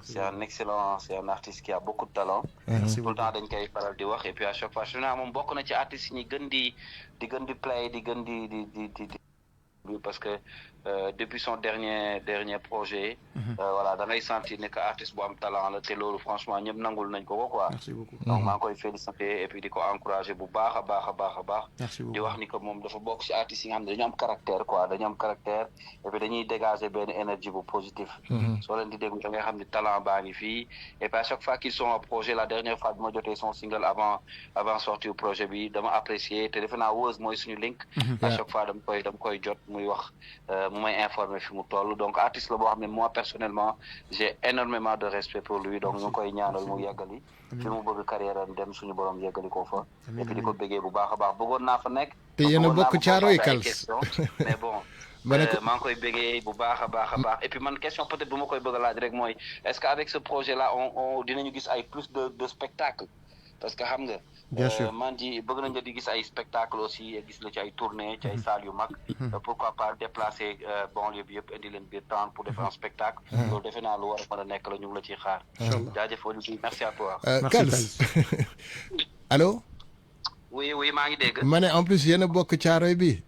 Speaker 8: c'est un excellent, c'est un artiste qui a beaucoup de talent. Tout le temps dañ koy faral di wax et puis à chaque fois su naa moom bokk na ci artistes yi ñi gën di play di gën di parce que depuis son dernier projet voilà da ngay sentir ne que artiste bu am talent la te loolu franchement ñëpp nangul nañ ko quoi.
Speaker 3: Merci beaucoup.
Speaker 8: Donc maa ngi koy féliciter et puis di ko encourager bu baax a baax di wax ni que moom dafa bokk ci artistes yi nga xam ne dañu am caractère quoi dañu am caractère et puis dañuy dégager benn énergie bu positif soo leen di déglu da ngay xam ne talent baa ngi fii et puis à chaque fois qu'ils sont en projet la dernière fois bi ma jotee son single avant sortir projet bi dama apprécier te defe naa Weuze mooy suñu link à chaque fois dama koy jot muy wax mu may informer fi mu toll donc artiste la boo xam ne moi personnellement j'ai énormément de respect pour lui donc ñu ngi koy ñaanal mu yeggali fi mu bëgg carrière am dem suñu borom yeggali ko fa et puis di ko bëggee bu baax a baax bëggoon naa fa nekk
Speaker 2: te yéen a bokk Caaroy Kals
Speaker 8: mais bon maa ngi koy bëggee bu baax a baax et puis man question peut-être bu ma koy bëgg a laaj rek mooy est-ce que avec ce projet là on dinañu gis ay plus de spectacle parce que xam nga
Speaker 3: bien sûr
Speaker 8: man di bëgg nañ di gis ay spectacle aussi gis la ci ay tournée ci ay salles yu mag pourquoi pas déplacer banlieue bi yëpp indi leen biir temps pour faire un spectacle loolu defe naa lu war a mën a nekk la ñu ngi la ciy xaar jaajëf Olivier merci à toi
Speaker 2: Kals allô
Speaker 8: oui maa ngi dégg
Speaker 2: ma ne en plus yéen a bokk Caaroy bi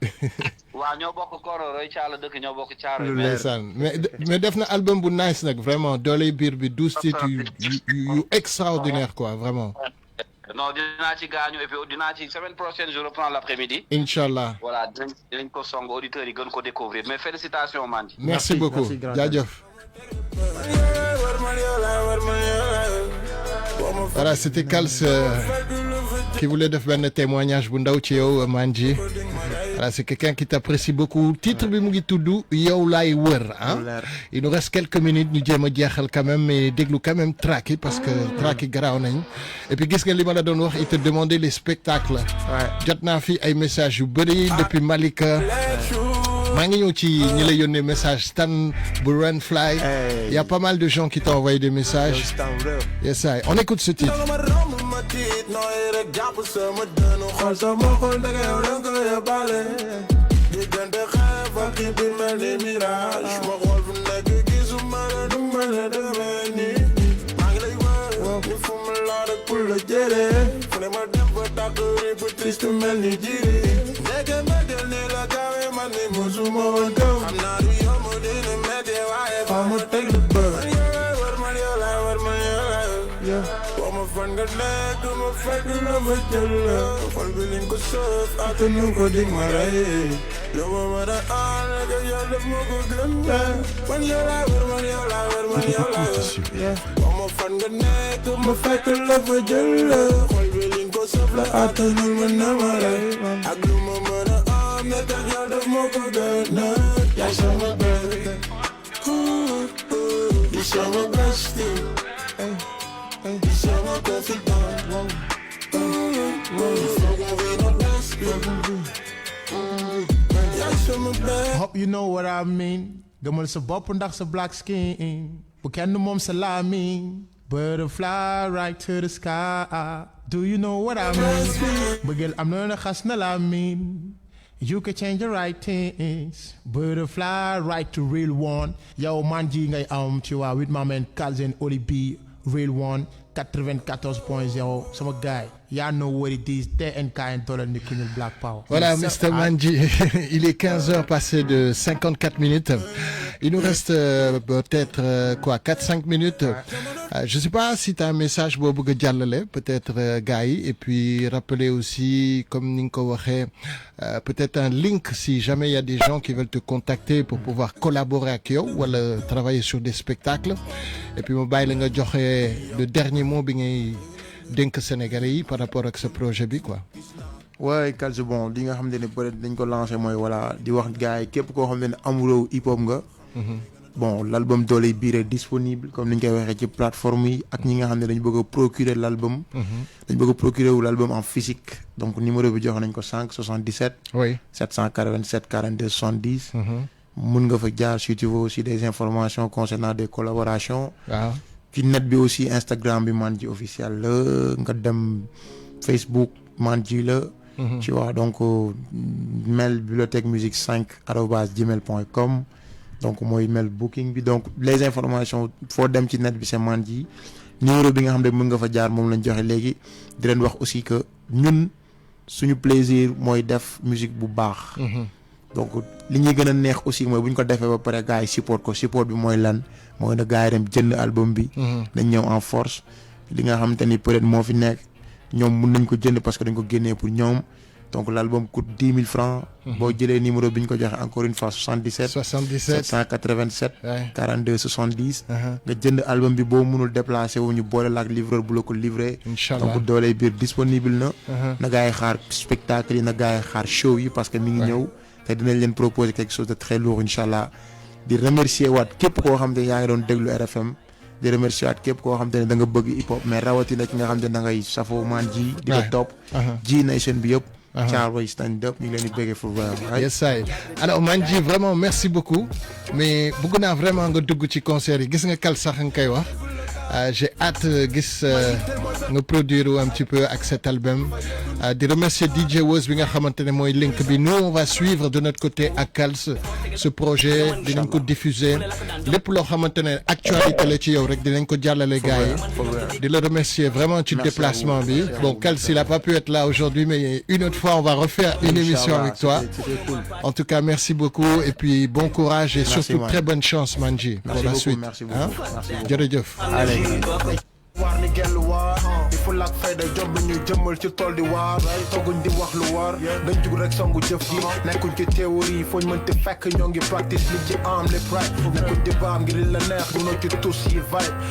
Speaker 8: waaw ñoo bokk Kororoy Caala dëkk ñoo bokk Caaroy
Speaker 2: ndeysaan mais def na album bu nice nag vraiment dooley biir bi 12 titres yu extraordinaire quoi vraiment
Speaker 8: non dinaa ci gaañu et puis dinaa ci semaine prochaine je reprends l'après-midi
Speaker 2: inchallah
Speaker 8: voilà dinañ ko song auditeurs yi gën ko découvrir mais félicitations Manji
Speaker 2: merci beaucoup jaajëf voilà c'était Kals qui voulait def benn témoignage bu ndaw ci yow Manji voilà c'est quelqu'un qui t'apprécie beaucoup titre bi mu ngi tudd yow laay wër ah il nous reste quelques minutes ñu jéem a jeexal quand même mais déglu quand même track yi parce que track yi garaaw nañ et puis gis nga li ma la doon wax il te demandait les spectacles jot naa fi ay messages yu bëri depuis Malika maa ngi ñëw ci ñi la yónnee message Stan bu Runfly il y a pas mal de gens qui t'ont envoyé des messages yes I on écoute ce titre
Speaker 1: I'm not a young one in a mad wife. I'ma take the bird. What my friend got leg, I'm a friend of a killer. Fall willing to surf, I don't know what in my right. No matter all, I got your love, more good than when you're like, when you're like, yeah. What my friend got leg, I'm a friend of a killer. Fall willing to surf, I don't know when I'm right. I do my mother. Net ak yow daf ma ko gën a yaay sama bëgg di sama bestie di sama confident yaay sama bëgg.
Speaker 3: Hope you know what I mean. Gëmal sa bopp ndax sa black skin bu kenn moom sa laamin. Butterfly right to the sky. Do you know what I mean? Bëggeel am na xas na laamin. You can change the right things. Butterfly, right to real one. Yo, Manji ngay am, tu vois, with my man Kals and Oli B, real one. 94.0 sama gars y'all know what it is TNK and Dollar ni Kuñul Black Power.
Speaker 2: Voilà, Mr. Manji, il est 15h passé de 54 minutes. Il nous reste peut-être 4-5 minutes. Je sais pas si tu as un message pour bëgg jàllale peut-être gars yi, et puis rappeler aussi comme ni nga ko waxee peut-être un link si jamais il y a des gens qui veulent te contacter pour pouvoir collaborer ak yow wala travailler sur des spectacles, et puis mu bàyyi la nga joxe le dernier mot bi ngay dénk Sénégalais yi par rapport ak ce projet bi quoi.
Speaker 3: Ouais, Kalz, bon li nga xam ne peut-être dañ ko lancé mooy voilà di wax gars yi képp koo xam ne amoureux hip hop nga. Bon l'album Dooley Biir est disponible comme ni ñu koy waxee ci plateforme yi ak ñi nga xam ne dañu bëgg a procurer l'album. dañu bëgg a procurer wu l'album en physique, donc numéro bi jox nañ ko 77.
Speaker 2: oui
Speaker 3: 787 42 70. mun nga fa jaar si tu veux aussi des informations concernant des collaborations.
Speaker 2: waaw
Speaker 3: ci net bi aussi Instagram bi Manji officiel la nga dem Facebook Manji la. tu vois donc mail bibliothèque musique 5@gmail.com. donc mooy mail booking bi, donc les informations foo dem ci net bi c'est Manji. numéro bi nga xam ne mën nga fa jaar moom lañ joxe léegi. di leen wax aussi que ñun suñu plaisir mooy def musique bu baax. donc li ñuy gën a neex aussi mooy bu ñu ko defee ba pare gars yi support ko, support bi mooy lan mooy na gars yi dem jënd album bi. dañ ñëw en force li nga xamante ni peut-être moo fi nekk ñoom mun nañ ko jënd parce que dañ ko génnee pour ñoom. donc l'album coûte 10 000 francs. boo jëlee numéro bi ñu ko joxe encore une fois 77 787 42 70. nga jënd album bi boo mënul déplacé wu ñu boole la ak livreur bu la ko livré.
Speaker 2: Inch'Allah
Speaker 3: donc Dooley Biir disponible na. na gars yi xaar spectacle yi, na gars yi xaar show yi parce que mi ngi ñëw. te dinañ leen proposer quelque chose de très lourd Inch'Allah. di remercier waat képp koo xam ne yaa ngi doon déglu RFM. di remercier waat képp koo xam ne da nga bëgg hip hop mais rawatina ki nga xam ne da ngay safoo Manji. di ko topp. G Nation bi yëpp. Charles stand up, ñu ngi leen di bëggee for vraiment.
Speaker 2: Yes I. Alors Manji vraiment merci beaucoup, mais bëgg naa vraiment nga dugg ci concert yi, gis nga kal sax nga koy wax. J'ai hâte gis nga produire un petit peu avec cet album. Di remercier DJ Woz bi nga xamante ne mooy link bi. Nous on va suivre de notre côté ak Kalz ce projet, dinañ ko diffuser lépp loo xamante ne actualité la ci yow rek dinañ ko jàllale gars yi. Di la remercier vraiment ci déplacement bi. Bon Kalz il a pas pu être là aujourd'hui, mais une autre fois on va refaire une émission avec toi. En tout cas merci beaucoup et puis bon courage et surtout très bonne chance Manji pour la suite.
Speaker 3: Merci beaucoup.
Speaker 2: Jërëjëf.
Speaker 1: waar ni gellu waar il faut lak fayda jom ñu jëmmal ci tool di waar tooguñ di wax lu war dañ jug rek songu jëf ji nekkuñ ci théorie fooñ mënti fekk ñoo ngi practice li ci am les right nekkuñ di baam ngir la neex ñu ci tous yi vibe